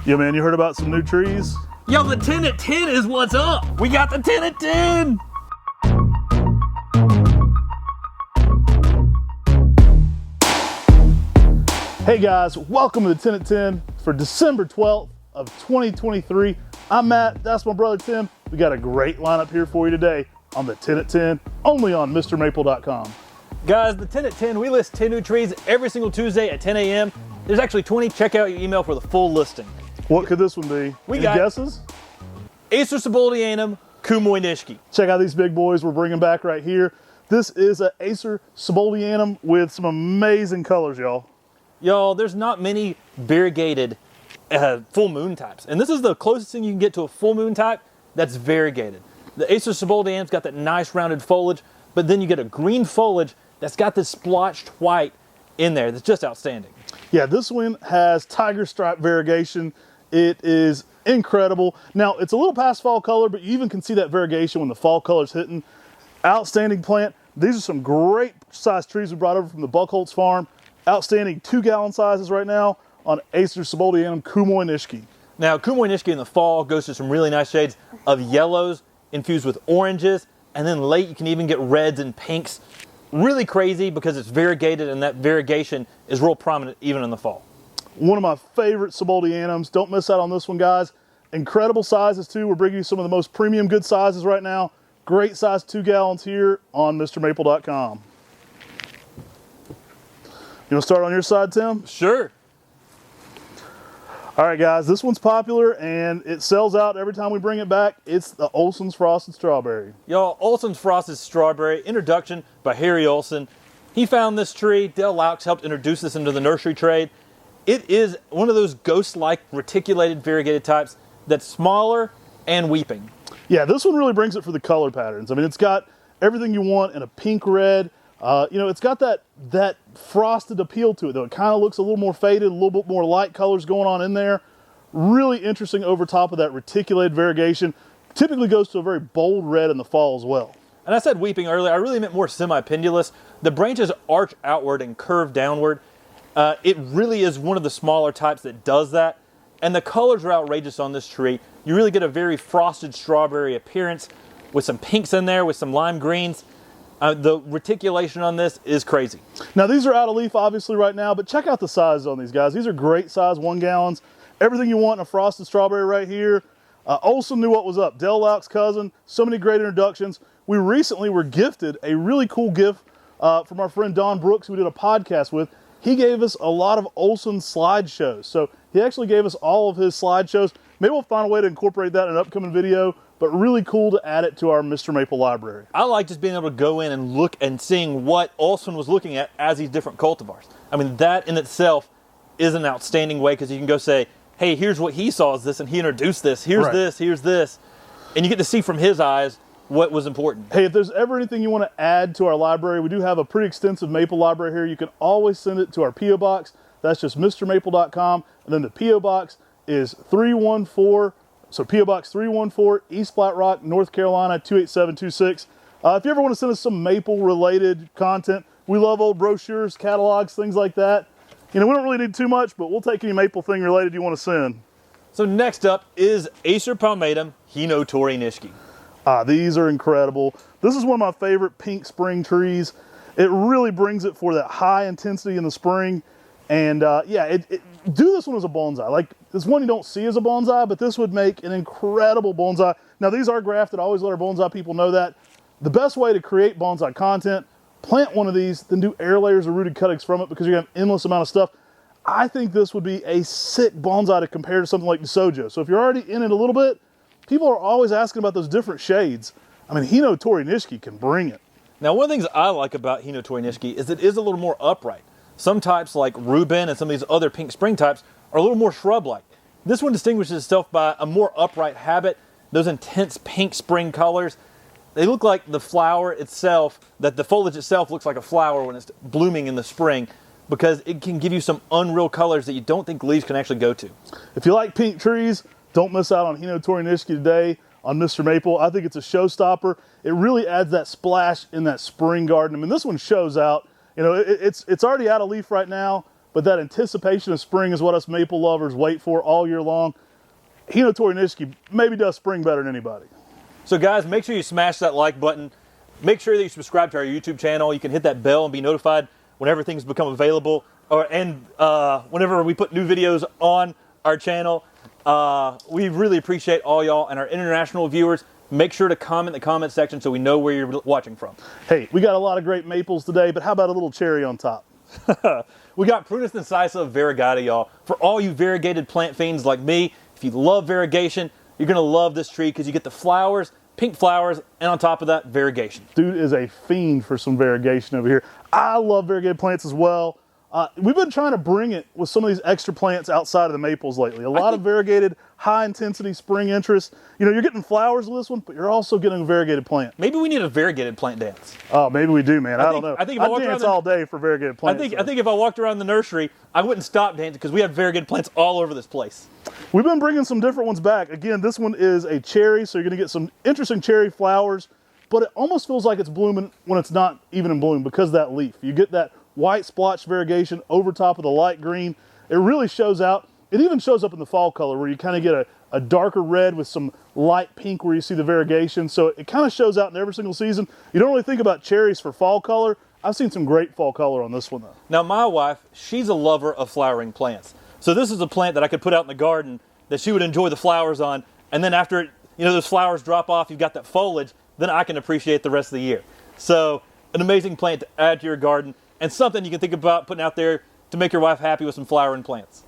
Yo man, you heard about some new trees? Yo, the 10 at 10 is what's up. We got the 10 at 10. Hey guys, welcome to the 10 at 10 for December 12th of 2023. I'm Matt, that's my brother Tim. We got a great lineup here for you today on the 10 at 10, only on MrMaple.com. Guys, the 10 at 10, we list 10 new trees every single Tuesday at 10 a.m. There's actually 20. Check out your email for the full listing. What could this one be? We Any got guesses? Acer Sanum, Kumo Nishi. Check out these big boys we're bringing back right here. This is an Acer Sanum with some amazing colors, y'all. Y'all, there's not many variegated full moon types. And this is the closest thing you can get to a full moon type that's variegated. The Acer Sanum's got that nice rounded foliage, but then you get a green foliage that's got this splotched white in there that's just outstanding. Yeah, this one has tiger stripe variegation. It is incredible. Now, it's a little past fall color, but you even can see that variegation when the fall color's hitting. Outstanding plant. These are some great size trees we brought over from the Buckholz farm. Outstanding 2-gallon sizes right now on Acer Sanum Kumo Nishi. Now, Kumo Nishi in the fall goes to some really nice shades of yellows infused with oranges, and then late you can even get reds and pinks. Really crazy because it's variegated, and that variegation is real prominent even in the fall. One of my favorite Sanums. Don't miss out on this one, guys. Incredible sizes too. We're bringing you some of the most premium good sizes right now. Great size 2 gallons here on MrMaple.com. You want to start on your side, Tim? Sure. All right, guys, this one's popular and it sells out every time we bring it back. It's the Olens Frosted Strawberry. Y'all, Olsen's Frosted Strawberry, introduction by Harry Olsen. He found this tree. Dale Laux helped introduce this into the nursery trade. It is one of those ghost-like reticulated variegated types that's smaller and weeping. Yeah, this one really brings it for the color patterns. I mean, it's got everything you want in a pink red. You know, it's got that frosted appeal to it, though. It kind of looks a little more faded, a little bit more light colors going on in there. Really interesting over top of that reticulated variegation. Typically goes to a very bold red in the fall as well. And I said weeping earlier, I really meant more semi-pendulous. The branches arch outward and curve downward. It really is one of the smaller types that does that. And the colors are outrageous on this tree. You really get a very frosted strawberry appearance with some pinks in there, with some lime greens. The reticulation on this is crazy. Now these are out of leaf obviously right now, but check out the size on these guys. These are great size 1 gallons. Everything you want in a frosted strawberry right here. Olsen knew what was up. Dale Laux' cousin, so many great introductions. We recently were gifted a really cool gift from our friend Don Brooks, who we did a podcast with. He gave us a lot of Olsen slideshows. So he actually gave us all of his slideshows. Maybe we'll find a way to incorporate that in an upcoming video, but really cool to add it to our Mr. Maple library. I like just being able to go in and look and seeing what Olsen was looking at as these different cultivars. I mean, that in itself is an outstanding way because you can go say, hey, here's what he saw as this, and he introduced this. Here's this, here's this. And you get to see from his eyes what was important. Hey, if there's ever anything you want to add to our library, we do have a pretty extensive maple library here. You can always send it to our P.O. Box. That's just MrMaple.com. And then the P.O. Box is 314, so P.O. Box 314, East Flat Rock, North Carolina, 28726. If you ever want to send us some maple-related content, we love old brochures, catalogs, things like that. You know, we don't really need too much, but we'll take any maple thing related you want to send. So next up is Acer Pomatum Hinoto Nishi. These are incredible. This is one of my favorite pink spring trees. It really brings it for that high intensity in the spring. And yeah, do this one as a bonsai. Like, this one you don't see as a bonsai, but this would make an incredible bonsai. Now, these are grafted. I always let our bonsai people know that. The best way to create bonsai content, plant one of these, then do air layers or rooted cuttings from it because you're going to have an endless amount of stuff. I think this would be a sick bonsai to compare to something like the Sojo. So if you're already in it a little bit, people are always asking about those different shades. I mean, Hinoto Nishi can bring it. Now, one of the things I like about Hinoto Nishi is it is a little more upright. Some types like Reuben and some of these other pink spring types are a little more shrub-like. This one distinguishes itself by a more upright habit, those intense pink spring colors. They look like the flower itself, that the foliage itself looks like a flower when it's blooming in the spring because it can give you some unreal colors that you don't think leaves can actually go to. If you like pink trees, don't miss out on Hinoto Nishi today on Mr. Maple. I think it's a showstopper. It really adds that splash in that spring garden. I mean, this one shows out. You know, it's already out of leaf right now, but that anticipation of spring is what us maple lovers wait for all year long. Hinoto Nishi maybe does spring better than anybody. So guys, make sure you smash that like button. Make sure that you subscribe to our YouTube channel. You can hit that bell and be notified whenever things become available, whenever we put new videos on our channel. We really appreciate all y'all and our international viewers. Make sure to comment in the comment section so we know where you're watching from. Hey, we got a lot of great maples today, but how about a little cherry on top? We got Prunus incisa variegata, y'all. For all you variegated plant fiends like me, if you love variegation, you're gonna love this tree because you get the flowers, pink flowers, and on top of that, variegation. Dude is a fiend for some variegation over here. I love variegated plants as well. We've been trying to bring it with some of these extra plants outside of the maples lately. A lot of variegated, high-intensity spring interest. You know, you're getting flowers with this one, but you're also getting a variegated plant. Maybe we need a variegated plant dance. Oh, maybe we do, man. I don't know. I think if I walked dance around all day for variegated plants. I think if I walked around the nursery, I wouldn't stop dancing because we have variegated plants all over this place. We've been bringing some different ones back. Again, this one is a cherry, so you're going to get some interesting cherry flowers, but it almost feels like it's blooming when it's not even in bloom because of that leaf. You get that white splotch variegation over top of the light green. It really shows out. It even shows up in the fall color where you kind of get a darker red with some light pink where you see the variegation. So it kind of shows out in every single season. You don't really think about cherries for fall color. I've seen some great fall color on this one though. Now my wife, she's a lover of flowering plants. So this is a plant that I could put out in the garden that she would enjoy the flowers on. And then after those flowers drop off, you've got that foliage, then I can appreciate the rest of the year. So an amazing plant to add to your garden and something you can think about putting out there to make your wife happy with some flowering plants.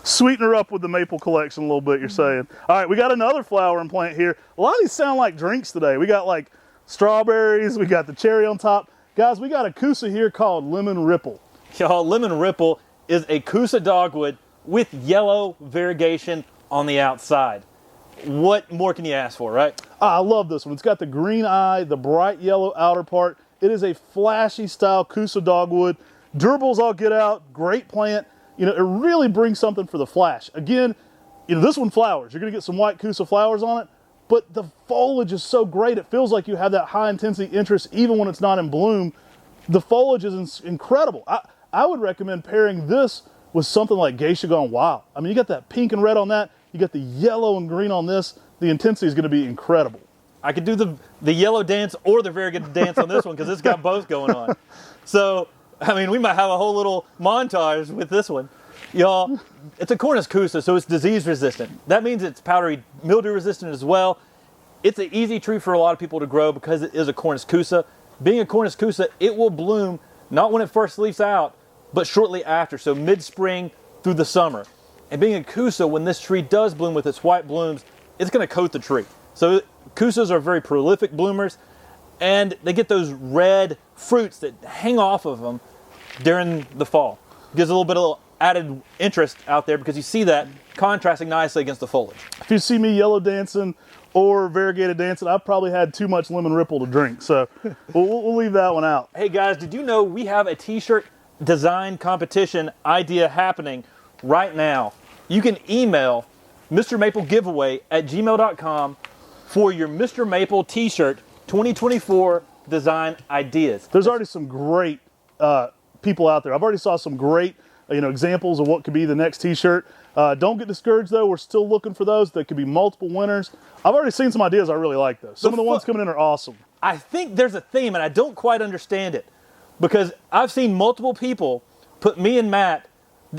Sweeten her up with the maple collection a little bit, you're saying. All right, we got another flowering plant here. A lot of these sound like drinks today. We got like strawberries, we got the cherry on top. Guys, we got a Kusa here called Lemon Ripple. Y'all, Lemon Ripple is a Kusa dogwood with yellow variegation on the outside. What more can you ask for, right? I love this one. It's got the green eye, the bright yellow outer part. It is a flashy style Kusa dogwood. Durables all get out, great plant. It really brings something for the flash. Again, this one flowers. You're gonna get some white Kusa flowers on it, but the foliage is so great. It feels like you have that high intensity interest even when it's not in bloom. The foliage is incredible. I would recommend pairing this with something like Geisha Gone Wild. I mean, you got that pink and red on that. You got the yellow and green on this. The intensity is gonna be incredible. I could do the yellow dance or the variegated dance on this one because it's got both going on. So, I mean, we might have a whole little montage with this one. Y'all, it's a Cornus Kusa, so it's disease resistant. That means it's powdery mildew resistant as well. It's an easy tree for a lot of people to grow because it is a Cornus Kusa. Being a Cornus Kusa, it will bloom not when it first leaves out, but shortly after, so mid-spring through the summer. And being a Kusa, when this tree does bloom with its white blooms, it's going to coat the tree. So Kusas are very prolific bloomers, and they get those red fruits that hang off of them during the fall. Gives a little bit of added interest out there because you see that contrasting nicely against the foliage. If you see me yellow dancing or variegated dancing, I've probably had too much Lemon Ripple to drink, so we'll leave that one out. Hey guys, did you know we have a t-shirt design competition idea happening right now? You can email MrMapleGiveaway@gmail.com for your Mr. Maple t-shirt 2024 design ideas. There's already some great people out there. I've already saw some great examples of what could be the next t-shirt. Don't get discouraged though. We're still looking for those. There could be multiple winners. I've already seen some ideas I really like though. Some of the ones coming in are awesome. I think there's a theme and I don't quite understand it because I've seen multiple people put me and Matt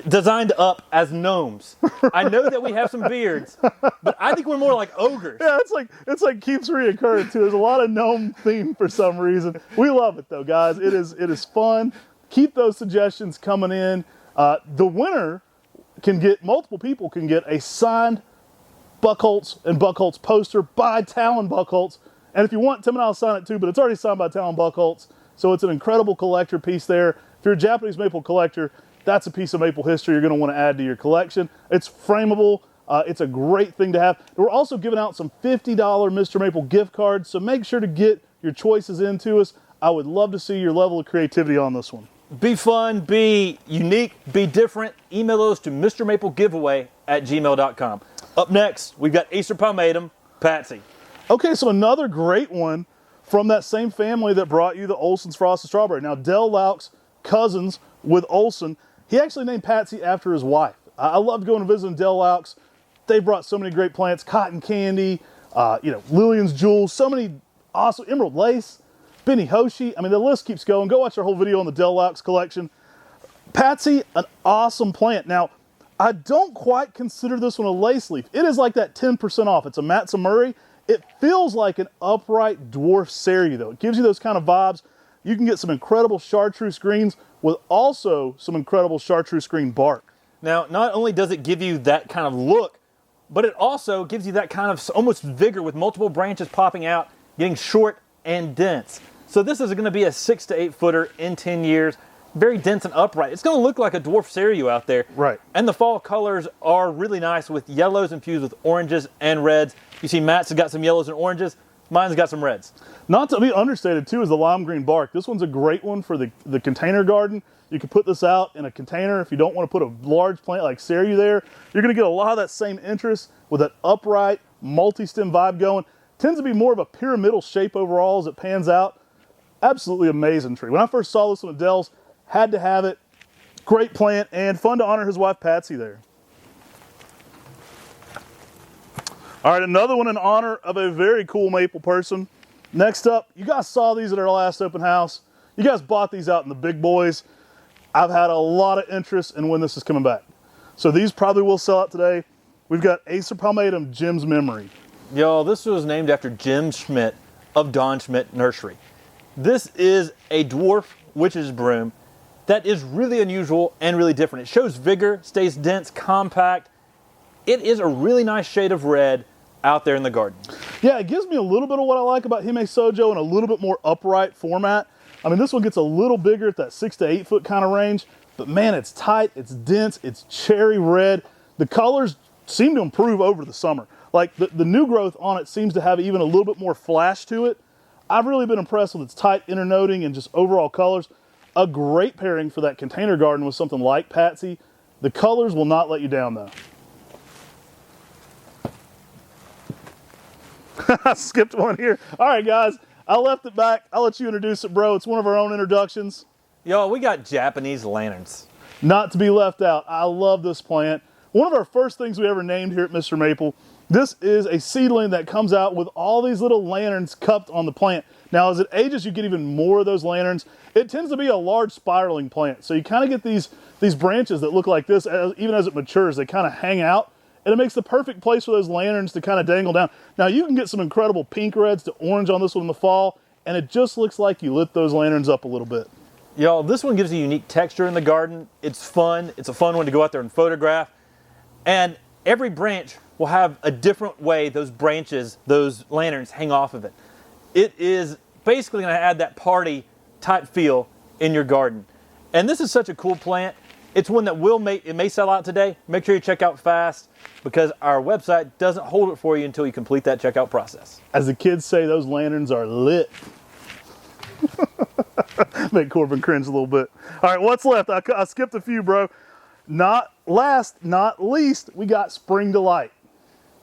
designed up as gnomes. I know that we have some beards, but I think we're more like ogres. Yeah, it's like keeps reoccurring too. There's a lot of gnome theme for some reason. We love it though, guys. It is fun. Keep those suggestions coming in. The winner multiple people can get a signed Buckholz and Buckholz poster by Talon Buckholz. And if you want, Tim and I'll sign it too, but it's already signed by Talon Buckholz. So it's an incredible collector piece there. If you're a Japanese maple collector, that's a piece of maple history you're going to want to add to your collection. It's frameable. It's a great thing to have. We're also giving out some $50 Mr. Maple gift cards, so make sure to get your choices into us. I would love to see your level of creativity on this one. Be fun, be unique, be different. Email those to MrMapleGiveaway@gmail.com. Up next, we've got Acer Pomatum, Patsy. Okay, so another great one from that same family that brought you the Olsen's Frosted Strawberry. Now, Del Lauch's cousins with Olsen. He actually named Patsy after his wife. I loved going to visit in Del Aux. They brought so many great plants, cotton candy, Lillian's Jewels, so many awesome, Emerald Lace, Benny Hoshi. I mean, the list keeps going. Go watch our whole video on the Del Aux collection. Patsy, an awesome plant. Now, I don't quite consider this one a lace leaf. It is like that 10% off. It's a Matsumuri. It feels like an upright dwarf Ceru though. It gives you those kind of vibes. You can get some incredible chartreuse greens with also some incredible chartreuse green bark. Now, not only does it give you that kind of look, but it also gives you that kind of almost vigor with multiple branches popping out, getting short and dense. So this is going to be a 6 to 8 footer in 10 years. Very dense and upright. It's going to look like a dwarf Ceru out there. Right. And the fall colors are really nice with yellows infused with oranges and reds. You see Matt's has got some yellows and oranges. Mine's got some reds. Not to be understated too is the lime green bark. This one's a great one for the container garden. You can put this out in a container if you don't want to put a large plant like Ceru there. You're going to get a lot of that same interest with that upright multi-stem vibe going. Tends to be more of a pyramidal shape overall as it pans out. Absolutely amazing tree. When I first saw this one at Dell's, had to have it. Great plant and fun to honor his wife Patsy there. All right, another one in honor of a very cool maple person. Next up, you guys saw these at our last open house. You guys bought these out in the big boys. I've had a lot of interest in when this is coming back. So these probably will sell out today. We've got Acer Pomatum, Jim's Memory. Y'all, this was named after Jim Schmidt of Don Schmidt Nursery. This is a dwarf witch's broom that is really unusual and really different. It shows vigor, stays dense, compact. It is a really nice shade of red out there in the garden. Yeah, it gives me a little bit of what I like about Hime Sojo and a little bit more upright format. I mean, this one gets a little bigger at that 6 to 8 foot kind of range, but man, it's tight, it's dense, it's cherry red. The colors seem to improve over the summer. Like the new growth on it seems to have even a little bit more flash to it. I've really been impressed with its tight internoting and just overall colors. A great pairing for that container garden with something like Patsy. The colors will not let you down though. I skipped one here. All right, guys, I left it back. I'll let you introduce it, bro. It's one of our own introductions. Y'all, we got Japanese lanterns. Not to be left out. I love this plant. One of our first things we ever named here at Mr. Maple. This is a seedling that comes out with all these little lanterns cupped on the plant. Now, as it ages, you get even more of those lanterns. It tends to be a large spiraling plant. So you kind of get these branches that look like this, even as it matures, they kind of hang out. And it makes the perfect place for those lanterns to kind of dangle down. Now, you can get some incredible pink reds to orange on this one in the fall, and it just looks like you lit those lanterns up a little bit. Y'all, this one gives a unique texture in the garden. It's fun. It's a fun one to go out there and photograph. And every branch will have a different way those branches, those lanterns hang off of it. It is basically going to add that party type feel in your garden. And this is such a cool plant. It's one that it may sell out today. Make sure you check out fast because our website doesn't hold it for you until you complete that checkout process. As the kids say, those lanterns are lit. Make Corbin cringe a little bit. All right, what's left? I skipped a few, bro. Not last, not least, we got Spring Delight.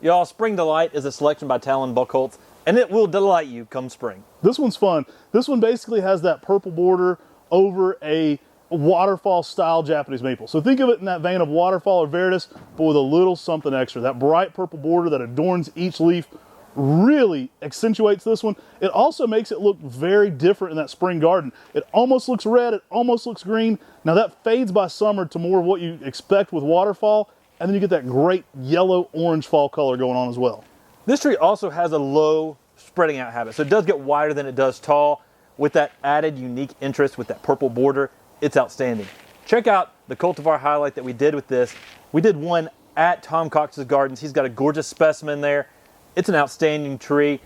Y'all, Spring Delight is a selection by Talon Buchholz, and it will delight you come spring. This one's fun. This one basically has that purple border over a waterfall style Japanese maple. So think of it in that vein of waterfall or Veritas, but with a little something extra. That bright purple border that adorns each leaf really accentuates this one. It also makes it look very different in that spring garden. It almost looks red, it almost looks green. Now that fades by summer to more of what you expect with waterfall, and then you get that great yellow-orange fall color going on as well. This tree also has a low spreading out habit, so it does get wider than it does tall. With that added unique interest with that purple border, it's outstanding. Check out the cultivar highlight that we did with this. We did one at Tom Cox's Gardens. He's got a gorgeous specimen there. It's an outstanding tree.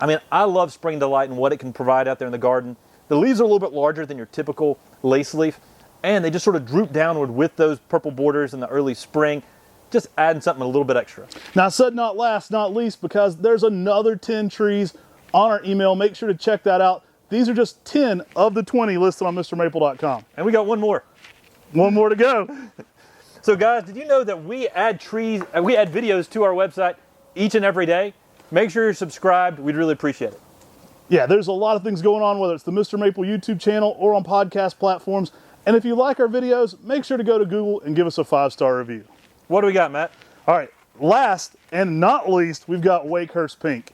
I mean, I love Spring Delight and what it can provide out there in the garden. The leaves are a little bit larger than your typical lace leaf, and they just sort of droop downward with those purple borders in the early spring, just adding something a little bit extra. Now, I said not last, not least, because there's another 10 trees on our email. Make sure to check that out. These are just 10 of the 20 listed on MrMaple.com. And we got one more. One more to go. So guys, did you know that we add videos to our website each and every day? Make sure you're subscribed. We'd really appreciate it. Yeah, there's a lot of things going on, whether it's the Mr. Maple YouTube channel or on podcast platforms. And if you like our videos, make sure to go to Google and give us a 5-star review. What do we got, Matt? All right, last and not least, we've got Wakeur Pink.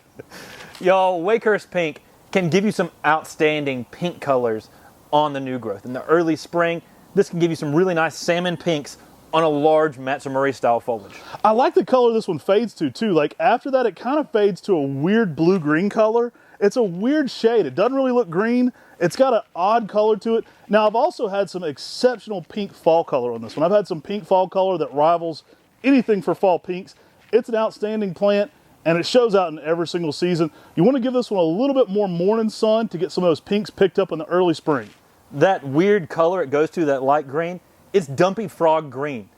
Y'all, Wakeur Pink can give you some outstanding pink colors on the new growth. In the early spring, this can give you some really nice salmon pinks on a large Matsumori style foliage. I like the color this one fades to too. Like after that, it kind of fades to a weird blue-green color. It's a weird shade. It doesn't really look green. It's got an odd color to it. Now I've also had some exceptional pink fall color on this one. I've had some pink fall color that rivals anything for fall pinks. It's an outstanding plant and it shows out in every single season. You want to give this one a little bit more morning sun to get some of those pinks picked up in the early spring. That weird color it goes to, that light green, it's dumpy frog green.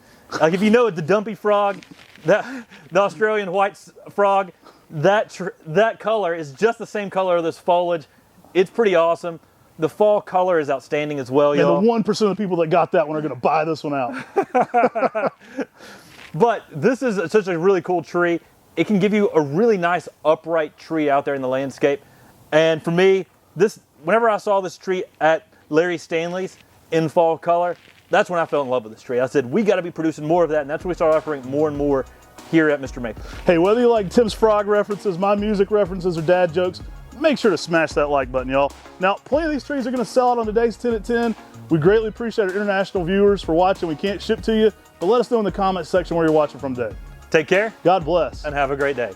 Like if you know the dumpy frog, the Australian white frog, that color is just the same color of this foliage. It's pretty awesome. The fall color is outstanding as well, y'all. And the 1% of the people that got that one are going to buy this one out. But this is such a really cool tree. It can give you a really nice upright tree out there in the landscape. And for me, whenever I saw this tree at Larry Stanley's in fall color, that's when I fell in love with this tree. I said, we got to be producing more of that, and that's when we started offering more and more here at MrMaple. Hey, whether you like Tim's frog references, my music references, or dad jokes, make sure to smash that like button, y'all. Now, plenty of these trees are going to sell out on today's 10 at 10. We greatly appreciate our international viewers for watching. We can't ship to you, but let us know in the comments section where you're watching from today. Take care. God bless. And have a great day.